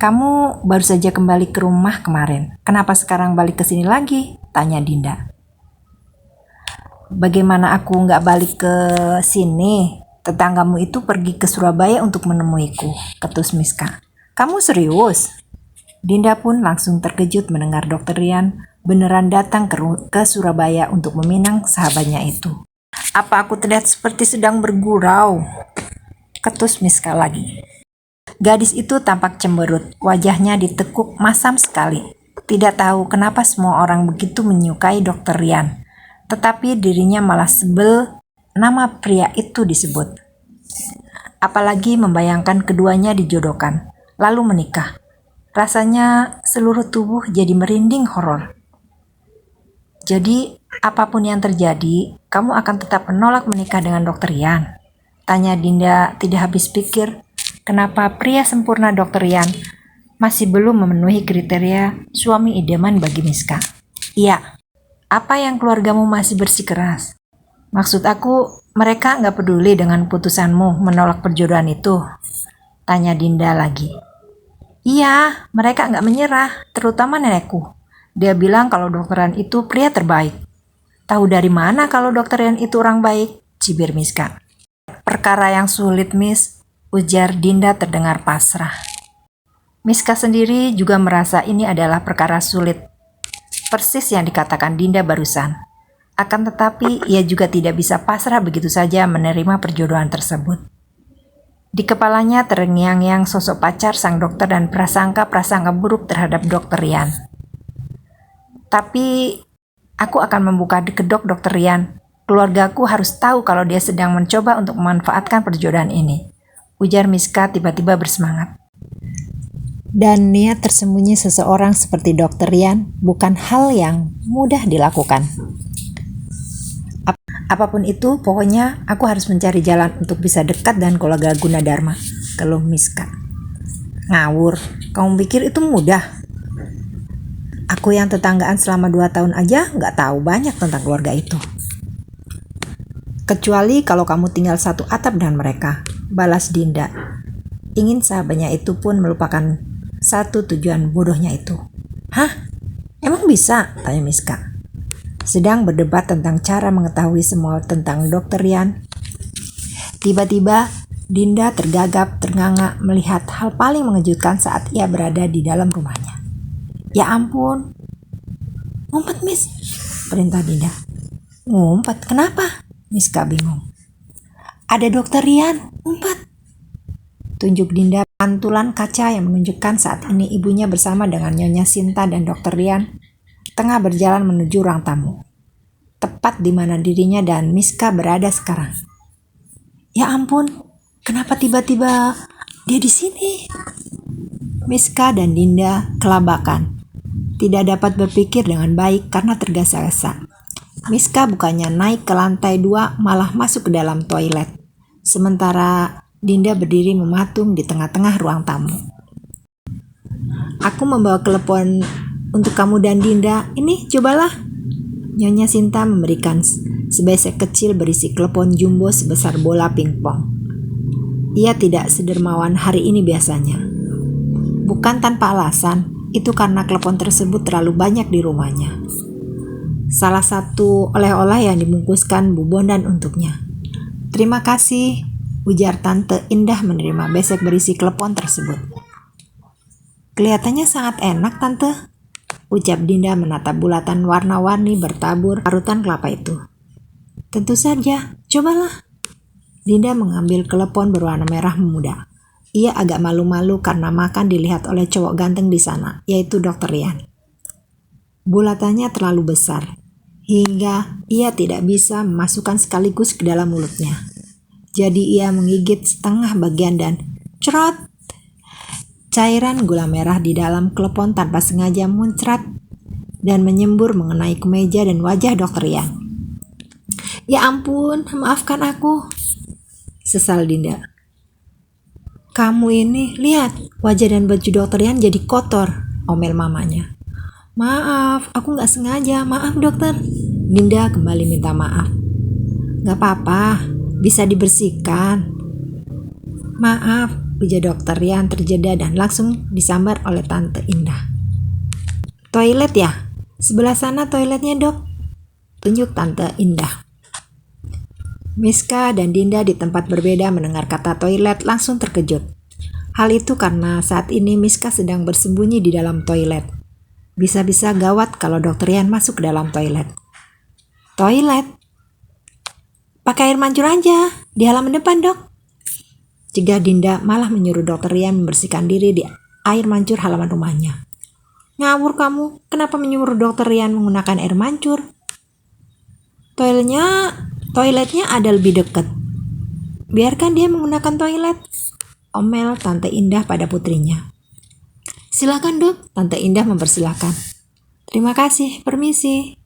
"Kamu baru saja kembali ke rumah kemarin. Kenapa sekarang balik ke sini lagi?" tanya Dinda. "Bagaimana aku nggak balik ke sini? Tetanggamu itu pergi ke Surabaya untuk menemuiku," ketus Miska. "Kamu serius?" Dinda pun langsung terkejut mendengar Dokter Rian beneran datang ke Surabaya untuk meminang sahabatnya itu. Apa aku terlihat seperti sedang bergurau? Ketus Miska lagi. Gadis itu tampak cemberut, wajahnya ditekuk masam sekali. Tidak tahu kenapa semua orang begitu menyukai Dokter Rian, tetapi dirinya malah sebel nama pria itu disebut. Apalagi membayangkan keduanya dijodohkan, lalu menikah. Rasanya seluruh tubuh jadi merinding horor. Jadi, apapun yang terjadi, kamu akan tetap menolak menikah dengan Dokter Rian? Tanya Dinda tidak habis pikir, kenapa pria sempurna Dokter Rian masih belum memenuhi kriteria suami idaman bagi Miska. Iya, apa yang keluargamu masih bersikeras? Maksud aku, mereka nggak peduli dengan putusanmu menolak perjodohan itu? Tanya Dinda lagi. Iya, mereka nggak menyerah, terutama nenekku. Dia bilang kalau Dokter Rian itu pria terbaik. Tahu dari mana kalau Dokter Rian itu orang baik? Cibir Miska. Perkara yang sulit, Miss, ujar Dinda terdengar pasrah. Miska sendiri juga merasa ini adalah perkara sulit. Persis yang dikatakan Dinda barusan. Akan tetapi, ia juga tidak bisa pasrah begitu saja menerima perjodohan tersebut. Di kepalanya terngiang-ngiang sosok pacar sang dokter dan prasangka-prasangka buruk terhadap Dokter Rian. Tapi, aku akan membuka kedok Dokter Rian. Keluargaku harus tahu kalau dia sedang mencoba untuk memanfaatkan perjodohan ini. Ujar Miska tiba-tiba bersemangat. Dan niat tersembunyi seseorang seperti Dokter Rian bukan hal yang mudah dilakukan. Apapun itu, pokoknya aku harus mencari jalan untuk bisa dekat dengan keluarga Gunadarma, keluh Miska. Ngawur, kamu pikir itu mudah? Aku yang tetanggaan selama 2 tahun aja nggak tahu banyak tentang keluarga itu. Kecuali kalau kamu tinggal satu atap dengan mereka, balas Dinda. Ingin sahabatnya itu pun melupakan satu tujuan bodohnya itu. Hah? Emang bisa? Tanya Miska. Sedang berdebat tentang cara mengetahui semua tentang Dokter Rian. Tiba-tiba Dinda tergagap ternganga melihat hal paling mengejutkan saat ia berada di dalam rumahnya. Ya ampun. Ngumpet, Miss, perintah Dinda. Ngumpet? Kenapa? Miska bingung. Ada Dokter Rian, ngumpet. Tunjuk Dinda pantulan kaca yang menunjukkan saat ini ibunya bersama dengan Nyonya Sinta dan Dokter Rian tengah berjalan menuju ruang tamu, tepat di mana dirinya dan Miska berada sekarang. Ya ampun, kenapa tiba-tiba dia di sini? Miska dan Dinda kelabakan, tidak dapat berpikir dengan baik karena tergesa-gesa. Miska bukannya naik ke lantai 2 malah masuk ke dalam toilet, sementara Dinda berdiri mematung di tengah-tengah ruang tamu. Aku membawa telepon untuk kamu dan Dinda. Ini, cobalah. Nyonya Sinta memberikan sebesek kecil berisi telepon jumbo sebesar bola pingpong. Ia tidak sedermawan hari ini biasanya. Bukan tanpa alasan, itu karena telepon tersebut terlalu banyak di rumahnya. Salah satu oleh-oleh yang dibungkuskan Bu Bondan untuknya. Terima kasih, ujar Tante Indah menerima besek berisi telepon tersebut. Kelihatannya sangat enak, Tante, ucap Dinda menatap bulatan warna-warni bertabur parutan kelapa itu. Tentu saja, cobalah. Dinda mengambil telepon berwarna merah muda. Ia agak malu-malu karena makan dilihat oleh cowok ganteng di sana, yaitu Dokter Rian. Bulatannya terlalu besar, hingga ia tidak bisa memasukkan sekaligus ke dalam mulutnya. Jadi ia menggigit setengah bagian dan cerot. Cairan gula merah di dalam telepon tanpa sengaja muncrat dan menyembur mengenai kemeja dan wajah Dokter Rian. Ya ampun, maafkan aku, sesal Dinda. Kamu ini, lihat, wajah dan baju Dokter Rian jadi kotor, omel mamanya. Maaf, aku gak sengaja, maaf dokter. Dinda kembali minta maaf. Gak apa-apa, bisa dibersihkan. Maaf, ujar Dokter Rian terjeda dan langsung disambar oleh Tante Indah. Toilet ya? Sebelah sana toiletnya, Dok, tunjuk Tante Indah. Miska dan Dinda di tempat berbeda mendengar kata toilet langsung terkejut. Hal itu karena saat ini Miska sedang bersembunyi di dalam toilet. Bisa-bisa gawat kalau Dokter Yan masuk ke dalam toilet. Toilet? Pakai air mancur aja, di halaman depan, Dok. Cegah Dinda malah menyuruh Dokter Yan membersihkan diri di air mancur halaman rumahnya. Ngawur kamu, kenapa menyuruh Dokter Yan menggunakan air mancur? Toiletnya ada lebih dekat. Biarkan dia menggunakan toilet, omel Tante Indah pada putrinya. Silakan, Dok, Tante Indah mempersilahkan. Terima kasih, permisi.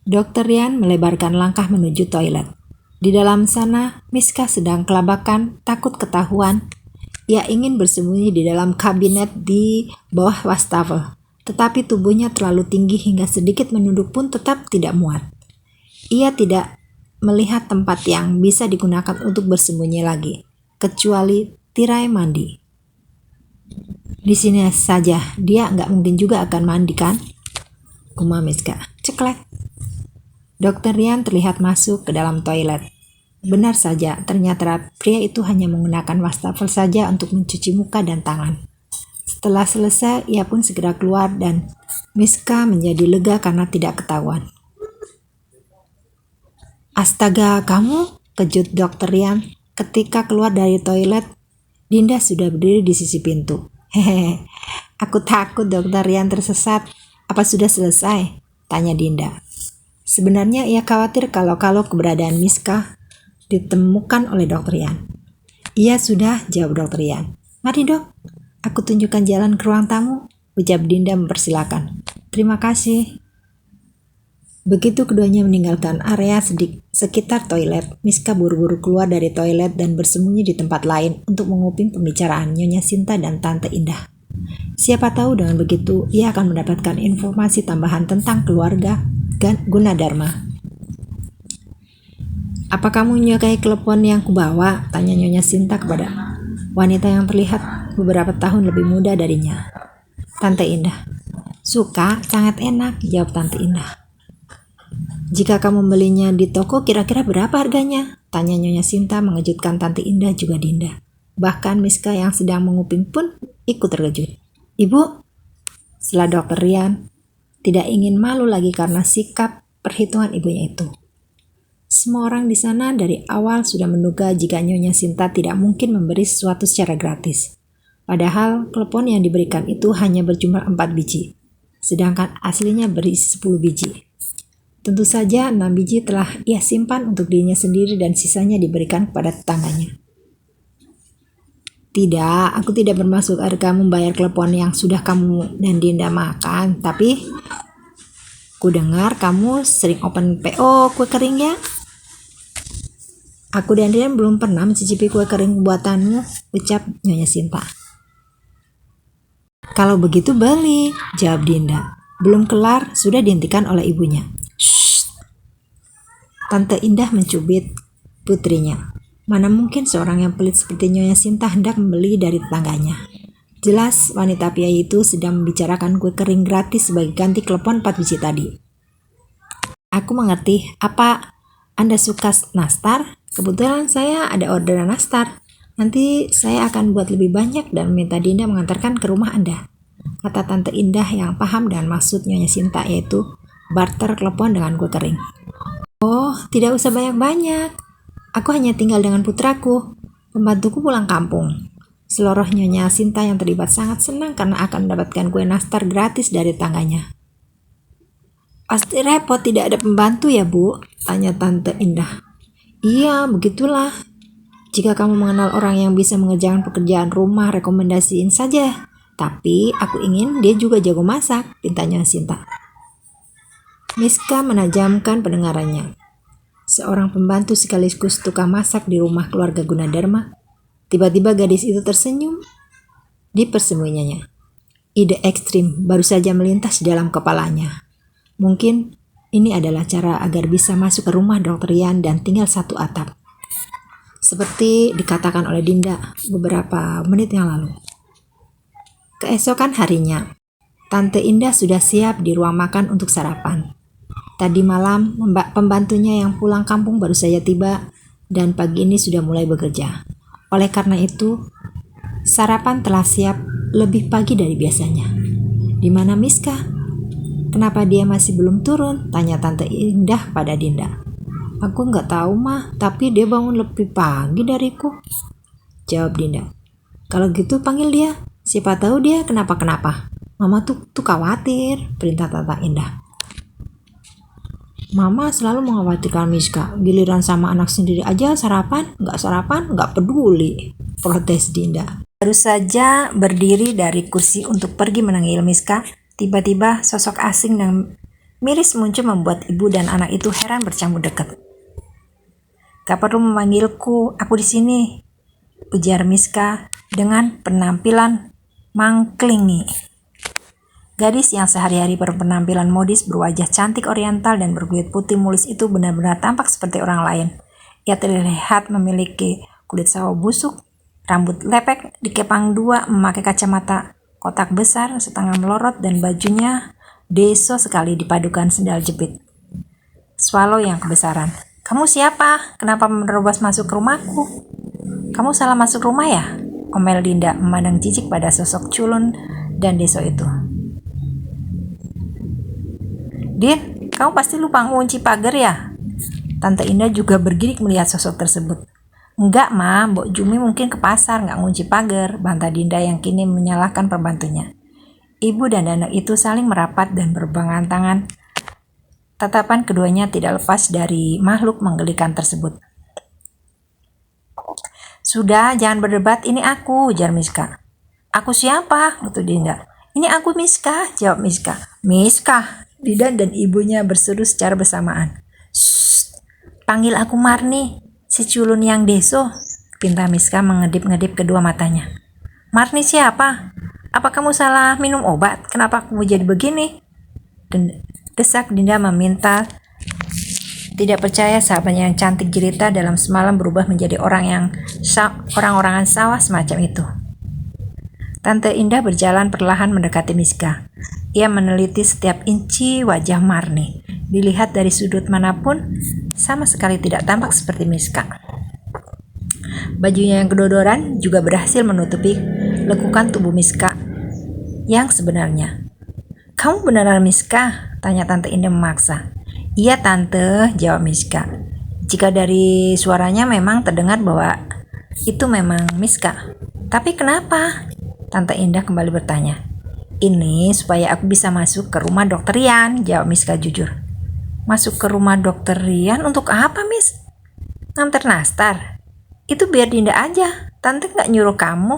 Dokter Yan melebarkan langkah menuju toilet. Di dalam sana, Miska sedang kelabakan, takut ketahuan. Ia ingin bersembunyi di dalam kabinet di bawah wastafel, tetapi tubuhnya terlalu tinggi hingga sedikit menunduk pun tetap tidak muat. Ia tidak melihat tempat yang bisa digunakan untuk bersembunyi lagi, kecuali tirai mandi. Di sini saja, dia nggak mungkin juga akan mandi kan? Gumam Miska. Ceklek. Dokter Yan terlihat masuk ke dalam toilet. Benar saja, ternyata pria itu hanya menggunakan wastafel saja untuk mencuci muka dan tangan. Setelah selesai, ia pun segera keluar dan Miska menjadi lega karena tidak ketahuan. Astaga, kamu? Kejut Dokter Yan. Ketika keluar dari toilet, Dinda sudah berdiri di sisi pintu. Hehehe, aku takut Dokter Yan tersesat. Apa sudah selesai? Tanya Dinda. Sebenarnya ia khawatir kalau keberadaan Miska ditemukan oleh Dokter Yan. Iya sudah, jawab Dokter Yan. Mari Dok, aku tunjukkan jalan ke ruang tamu, ucap Dinda mempersilakan. Terima kasih. Begitu keduanya meninggalkan area sekitar toilet, Miska buru-buru keluar dari toilet dan bersembunyi di tempat lain untuk menguping pembicaraan Nyonya Sinta dan Tante Indah. Siapa tahu dengan begitu ia akan mendapatkan informasi tambahan tentang keluarga Gunadarma. Apa kamu menyukai klepon yang kubawa? Tanya Nyonya Sinta kepada wanita yang terlihat beberapa tahun lebih muda darinya. Tante Indah. Suka, sangat enak, jawab Tante Indah. Jika kamu membelinya di toko, kira-kira berapa harganya? Tanya Nyonya Sinta mengejutkan Tante Indah juga Dinda. Bahkan Miska yang sedang menguping pun ikut terkejut. Ibu, setelah Dokter Yan tidak ingin malu lagi karena sikap perhitungan ibunya itu. Semua orang di sana dari awal sudah menduga jika Nyonya Sinta tidak mungkin memberi sesuatu secara gratis. Padahal klepon yang diberikan itu hanya berjumlah 4 biji, sedangkan aslinya berisi 10 biji. Tentu saja 6 biji telah ia simpan untuk dirinya sendiri dan sisanya diberikan kepada tetangganya. Tidak, aku tidak bermaksud agar kamu membayar klepon yang sudah kamu dan Dinda makan, tapi ku dengar kamu sering open PO kue kering ya? Aku dan Dinda belum pernah mencicipi kue kering buatanmu, ucap Nyonya Sinta. Kalau begitu beli, jawab Dinda. Belum kelar, sudah dihentikan oleh ibunya. Shh. Tante Indah mencubit putrinya. Mana mungkin seorang yang pelit seperti Nyonya Sinta hendak membeli dari tetangganya. Jelas wanita piai itu sedang membicarakan kue kering gratis sebagai ganti klepon 4 biji tadi. Aku mengerti, apa Anda suka nastar? Kebetulan saya ada orderan nastar. Nanti saya akan buat lebih banyak dan minta Dinda mengantarkan ke rumah Anda, kata Tante Indah yang paham dengan maksud Nyonya Sinta, yaitu barter klepon dengan kue kering. Oh, tidak usah banyak-banyak. Aku hanya tinggal dengan putraku. Pembantuku pulang kampung. Seloroh Nyonya Sinta yang terlibat sangat senang karena akan mendapatkan kue nastar gratis dari tangganya. Pasti repot tidak ada pembantu ya, Bu? Tanya Tante Indah. Iya, begitulah. Jika kamu mengenal orang yang bisa mengerjakan pekerjaan rumah, rekomendasiin saja. Tapi aku ingin dia juga jago masak, pintanya Sinta. Miska menajamkan pendengarannya. Seorang pembantu sekaligus tukang masak di rumah keluarga Gunadarma. Tiba-tiba gadis itu tersenyum di persembunyiannya. Ide ekstrim baru saja melintas di dalam kepalanya. Mungkin ini adalah cara agar bisa masuk ke rumah Dokter Yan dan tinggal satu atap. Seperti dikatakan oleh Dinda beberapa menit yang lalu. Keesokan harinya, Tante Indah sudah siap di ruang makan untuk sarapan. Tadi malam, pembantunya yang pulang kampung baru saja tiba dan pagi ini sudah mulai bekerja. Oleh karena itu, Sarapan telah siap lebih pagi dari biasanya. Di mana Miska? Kenapa dia masih belum turun? Tanya Tante Indah pada Dinda. Aku nggak tahu mah, tapi dia bangun lebih pagi dariku, jawab Dinda. Kalau gitu panggil dia, siapa tahu dia kenapa-kenapa. Mama tuh khawatir, perintah Tante Indah. Mama selalu mengkhawatirkan Miska, giliran sama anak sendiri aja sarapan, nggak peduli, protes Dinda. Baru saja berdiri dari kursi untuk pergi menanggil Miska, tiba-tiba sosok asing dan miris muncul membuat ibu dan anak itu heran bercampur dekat. Gak perlu memanggilku, aku di sini, ujar Miska dengan penampilan mangklingi. Gadis yang sehari-hari berpenampilan modis, berwajah cantik oriental dan berkulit putih mulus itu benar-benar tampak seperti orang lain. Ia terlihat memiliki kulit sawo busuk, rambut lepek, dikepang dua, memakai kacamata kotak besar, setengah melorot, dan bajunya deso sekali dipadukan sendal jepit swallow yang kebesaran. Kamu siapa? Kenapa menerobos masuk ke rumahku? Kamu salah masuk rumah ya? Omel Dinda memandang jijik pada sosok culun dan deso itu. Din, kamu pasti lupa ngunci pagar ya? Tante Indah juga bergidik melihat sosok tersebut. Enggak, Ma, Mbok Jumi mungkin ke pasar, nggak ngunci pagar, bantah Dinda yang kini menyalahkan pembantunya. Ibu dan anak itu saling merapat dan berpegangan tangan. Tatapan keduanya tidak lepas dari makhluk menggelikan tersebut. Sudah, jangan berdebat, ini aku, ujar Miska. Aku siapa? Kata Dinda. Ini aku Miska, jawab Miska. Miska, Dinda dan ibunya berseru secara bersamaan. Shh, panggil aku Marni, si culun yang deso, pinta Miska mengedip-ngedip kedua matanya. Marni siapa? Apa kamu salah minum obat? Kenapa kamu jadi begini? Desak Dinda meminta. Tidak percaya sahabatnya yang cantik jelita dalam semalam berubah menjadi orang-orangan sawah semacam itu. Tante Indah berjalan perlahan mendekati Miska. Ia meneliti setiap inci wajah Marni. Dilihat dari sudut manapun, sama sekali tidak tampak seperti Miska. Bajunya yang kedodoran juga berhasil menutupi lekukan tubuh Miska yang sebenarnya. Kamu beneran Miska? Tanya Tante Indah memaksa. Iya Tante, jawab Miska. Jika dari suaranya memang terdengar bahwa itu memang Miska. Tapi kenapa? Tante Indah kembali bertanya. Ini supaya aku bisa masuk ke rumah Dokter Rian, jawab Miska jujur. Masuk ke rumah Dokter Rian untuk apa, Miss? Nganter nastar. Itu biar Dinda aja, Tante nggak nyuruh kamu.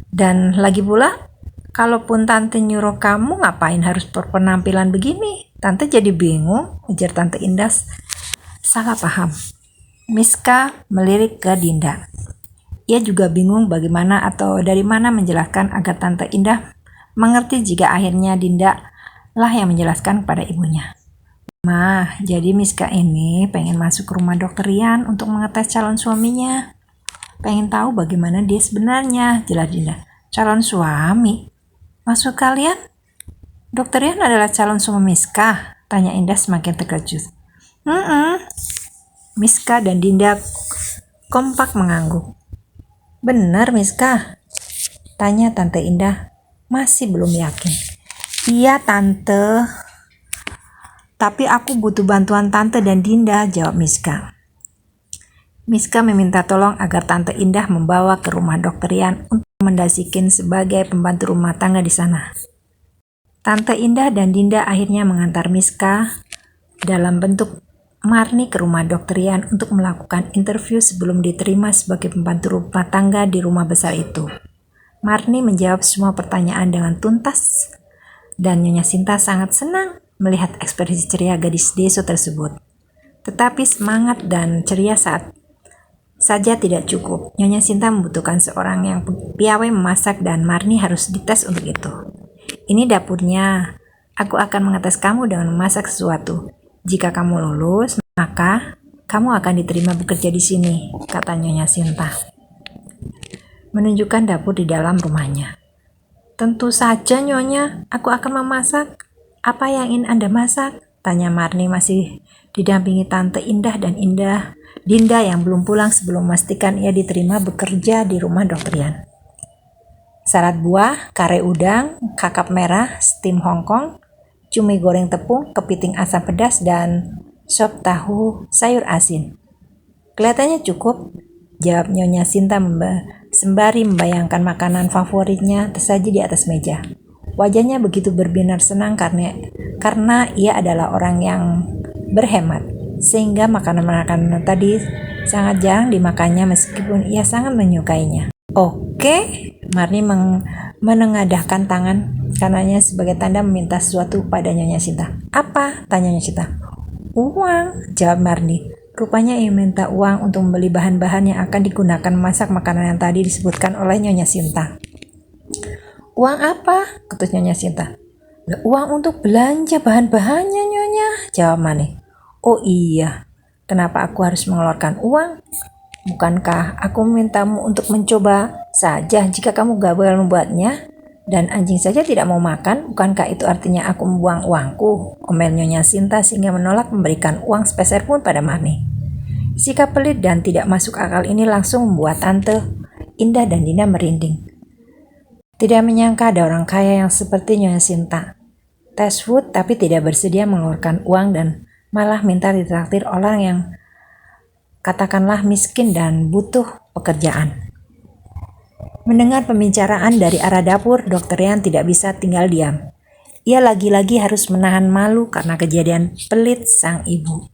Dan lagi pula, kalaupun Tante nyuruh kamu, ngapain harus berpenampilan begini? Tante jadi bingung, ujar Tante Indah salah paham. Miska melirik ke Dinda. Ia juga bingung bagaimana atau dari mana menjelaskan agar Tante Indah mengerti jika akhirnya Dinda lah yang menjelaskan kepada ibunya. Ma, jadi Miska ini pengen masuk ke rumah Dokter Rian untuk mengetes calon suaminya. Pengen tahu bagaimana dia sebenarnya, jelas Dinda. Calon suami? Maksud kalian? Dokter Rian adalah calon suami Miska? Tanya Indah semakin terkejut. Miska dan Dinda kompak mengangguk. Benar Miska? Tanya Tante Indah masih belum yakin. Iya Tante. Tapi aku butuh bantuan Tante dan Dinda, jawab Miska. Miska meminta tolong agar Tante Indah membawa ke rumah Dokter Rian untuk mendasikin sebagai pembantu rumah tangga di sana. Tante Indah dan Dinda akhirnya mengantar Miska dalam bentuk Marni ke rumah Dokter Rian untuk melakukan interview sebelum diterima sebagai pembantu rumah tangga di rumah besar itu. Marni menjawab semua pertanyaan dengan tuntas dan Nyonya Sinta sangat senang melihat ekspresi ceria gadis deso tersebut. Tetapi semangat dan ceria saja tidak cukup. Nyonya Sinta membutuhkan seorang yang piawai memasak dan Marni harus dites untuk itu. Ini dapurnya. Aku akan mengetes kamu dengan memasak sesuatu. Jika kamu lulus, maka kamu akan diterima bekerja di sini, kata Nyonya Sinta. Menunjukkan dapur di dalam rumahnya. Tentu saja Nyonya, aku akan memasak. Apa yang ingin Anda masak? Tanya Marni masih didampingi Tante Indah dan Dinda yang belum pulang sebelum memastikan ia diterima bekerja di rumah Dokter Rian. Salad buah, kare udang, kakap merah, steam Hongkong, cumi goreng tepung, kepiting asam pedas, dan sop tahu sayur asin. Kelihatannya cukup, jawab Nyonya Sinta sembari membayangkan makanan favoritnya tersaji di atas meja. Wajahnya begitu berbinar senang karena ia adalah orang yang berhemat, sehingga makanan-makanan tadi sangat jarang dimakannya meskipun ia sangat menyukainya. Oke, Marni menengadahkan tangan kanannya sebagai tanda meminta sesuatu pada Nyonya Sinta. Apa? Tanya Nyonya Sinta. Uang, jawab Marni. Rupanya ia minta uang untuk membeli bahan-bahan yang akan digunakan memasak makanan yang tadi disebutkan oleh Nyonya Sinta. Uang apa? Ketus Nyonya Sinta. Uang untuk belanja bahan-bahannya, Nyonya, jawab Marni. Oh iya, kenapa aku harus mengeluarkan uang? Bukankah aku memintamu untuk mencoba saja jika kamu gagal membuatnya? Dan anjing saja tidak mau makan, bukankah itu artinya aku membuang uangku? Omel Nyonya Sinta sehingga menolak memberikan uang sepeser pun pada Marni. Sikap pelit dan tidak masuk akal ini langsung membuat Tante Indah dan Dinda merinding. Tidak menyangka ada orang kaya yang seperti Nyonya Sinta. Tes food tapi tidak bersedia mengeluarkan uang dan malah minta ditraktir orang yang katakanlah miskin dan butuh pekerjaan. Mendengar pembicaraan dari arah dapur, Dr. Rian tidak bisa tinggal diam. Ia lagi-lagi harus menahan malu karena kejadian pelit sang ibu.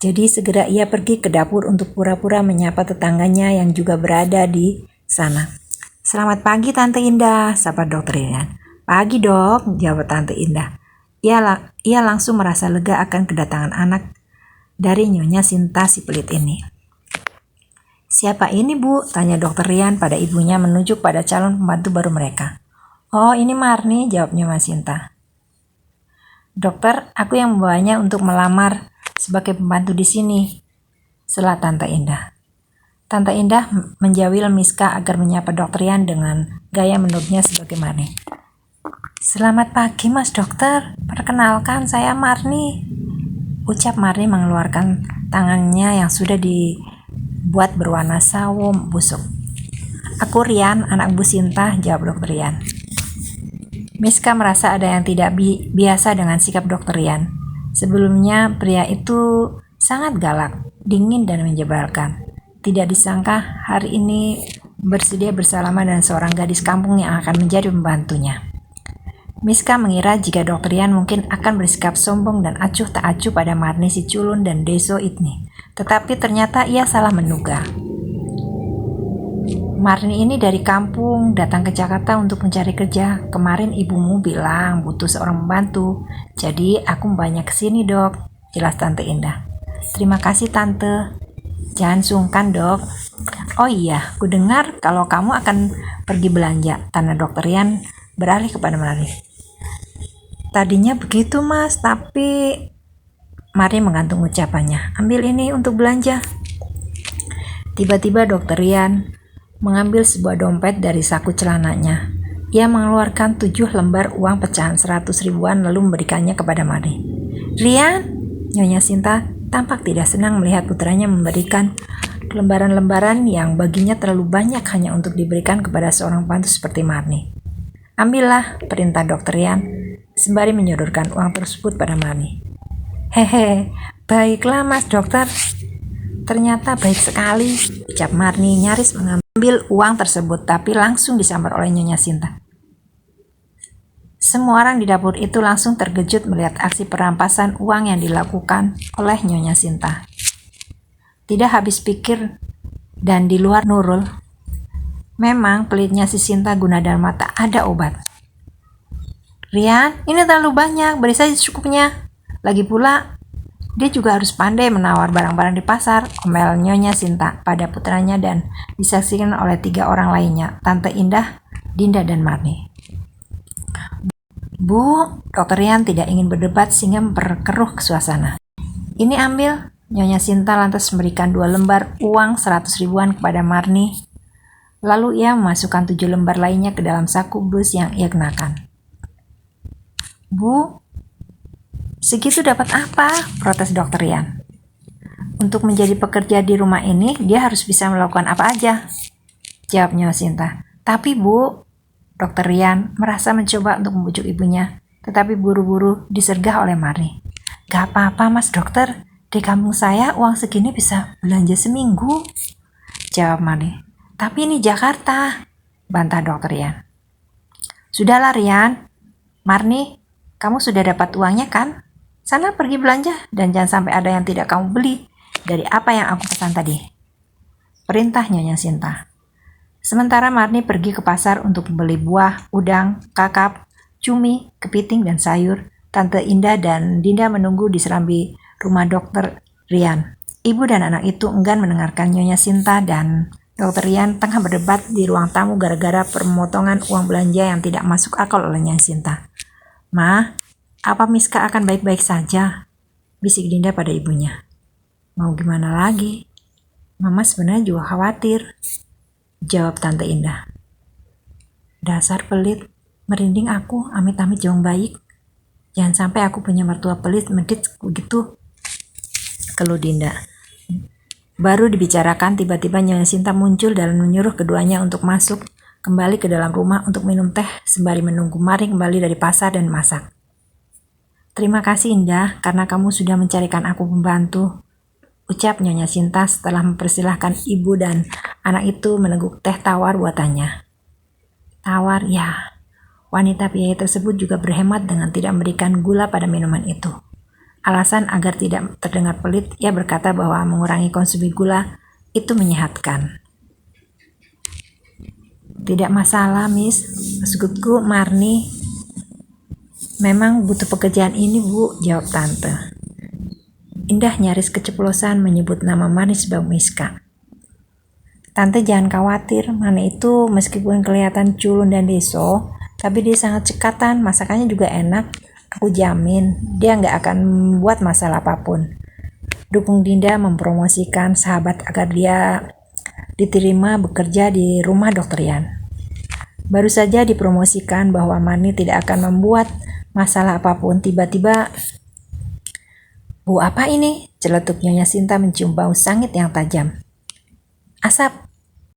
Jadi segera ia pergi ke dapur untuk pura-pura menyapa tetangganya yang juga berada di sana. Selamat pagi Tante Indah, sapa Dr. Rian. Pagi dok, jawab Tante Indah. Ia langsung merasa lega akan kedatangan anak dari Nyonya Sinta si pelit ini. Siapa ini bu? Tanya Dr. Rian pada ibunya menunjuk pada calon pembantu baru mereka. Oh ini Marni, jawab Nyonya Sinta. Dokter, aku yang membawanya untuk melamar sebagai pembantu di sini, sela Tante Indah. Tante Indah menjawil Miska agar menyapa Dr. Rian dengan gaya menurutnya sebagai Marni. Selamat pagi Mas Dokter, perkenalkan saya Marni, ucap Marni mengeluarkan tangannya yang sudah dibuat berwarna sawo busuk. Aku Rian, anak Bu Sinta, jawab Dr. Rian. Miska merasa ada yang tidak biasa dengan sikap Dr. Rian. Sebelumnya pria itu sangat galak, dingin dan menyebalkan. Tidak disangka hari ini bersedia bersalaman dengan seorang gadis kampung yang akan menjadi pembantunya. Miska mengira jika Dr. Rian mungkin akan bersikap sombong dan acuh tak acuh pada Marni si culun dan Deso ini. Tetapi ternyata ia salah menduga. Marni ini dari kampung datang ke Jakarta untuk mencari kerja. Kemarin ibumu bilang butuh seorang pembantu. Jadi aku banyak kesini dok, jelas Tante Indah. Terima kasih Tante. Jangan sungkan dok. Oh iya, ku dengar kalau kamu akan pergi belanja, tanda Dr. Rian beralih kepada Marni. Tadinya begitu mas, tapi Marni menggantung ucapannya. Ambil ini untuk belanja. Tiba-tiba Dr. Rian mengambil sebuah dompet dari saku celananya. Ia mengeluarkan 7 lembar uang pecahan 100 ribuan lalu memberikannya kepada Marni. Rian, Nyonya Sinta tampak tidak senang melihat putranya memberikan lembaran-lembaran yang baginya terlalu banyak hanya untuk diberikan kepada seorang pembantu seperti Marni. Ambillah, perintah Dr. Rian, sembari menyodorkan uang tersebut pada Marni. Hehe, baiklah mas dokter. Ternyata baik sekali, ucap Marni nyaris mengambil uang tersebut tapi langsung disambar oleh Nyonya Sinta. Semua orang di dapur itu langsung terkejut melihat aksi perampasan uang yang dilakukan oleh Nyonya Sinta. Tidak habis pikir dan di luar Nurul, memang pelitnya si Sinta Gunadarma tak ada obat. Rian, ini terlalu banyak, beri saja secukupnya. Lagi pula, dia juga harus pandai menawar barang-barang di pasar, omel Nyonya Sinta pada putranya dan disaksikan oleh 3 orang lainnya, Tante Indah, Dinda, dan Marni. Bu, Dr. Rian tidak ingin berdebat sehingga memperkeruh suasana. Ini ambil, Nyonya Sinta lantas memberikan 2 lembar uang 100 ribuan kepada Marni. Lalu ia memasukkan 7 lembar lainnya ke dalam saku blus yang ia kenakan. Bu, segitu dapat apa? Protes Dr. Rian. Untuk menjadi pekerja di rumah ini, dia harus bisa melakukan apa aja, jawab Nyonya Sinta. Tapi Bu, Dokter Rian merasa mencoba untuk membujuk ibunya, tetapi buru-buru disergah oleh Marni. Gak apa-apa mas dokter, di kampung saya uang segini bisa belanja seminggu, jawab Marni. Tapi ini Jakarta, bantah dokter Rian. Sudahlah Rian, Marni, kamu sudah dapat uangnya kan? Sana pergi belanja dan jangan sampai ada yang tidak kamu beli dari apa yang aku pesan tadi, perintah Nyonya Sinta. Sementara Marni pergi ke pasar untuk membeli buah, udang, kakap, cumi, kepiting, dan sayur. Tante Indah dan Dinda menunggu di serambi rumah dokter Rian. Ibu dan anak itu enggan mendengarkan Nyonya Sinta dan dokter Rian tengah berdebat di ruang tamu gara-gara pemotongan uang belanja yang tidak masuk akal oleh Nyonya Sinta. Ma, apa Miska akan baik-baik saja? Bisik Dinda pada ibunya. Mau gimana lagi? Mama sebenarnya juga khawatir, jawab Tante Indah. Dasar pelit, merinding aku, amit-amit jauh baik. Jangan sampai aku punya mertua pelit, medit begitu, keluh Dinda. Baru dibicarakan, tiba-tiba Nyonya Sinta muncul dan menyuruh keduanya untuk masuk kembali ke dalam rumah untuk minum teh sembari menunggu Marni kembali dari pasar dan masak. Terima kasih Indah, karena kamu sudah mencarikan aku pembantu, ucap Nyonya Sinta setelah mempersilahkan ibu dan anak itu meneguk teh tawar buatannya. Tawar, ya. Wanita piai tersebut juga berhemat dengan tidak memberikan gula pada minuman itu. Alasan agar tidak terdengar pelit, ia berkata bahwa mengurangi konsumsi gula itu menyehatkan. Tidak masalah, Miss. Maksudku, Marni memang butuh pekerjaan ini, Bu, jawab Tante. Indah nyaris keceplosan menyebut nama Marni sebagai Miska. Tante jangan khawatir, Marni itu meskipun kelihatan culun dan deso, tapi dia sangat cekatan, masakannya juga enak. Aku jamin, dia nggak akan membuat masalah apapun. Dukung Dinda mempromosikan sahabat agar dia diterima bekerja di rumah dokter Rian. Baru saja dipromosikan bahwa Marni tidak akan membuat masalah apapun, tiba-tiba, Bu apa ini? Celetuk Nyonya Sinta mencium bau sangit yang tajam. Asap,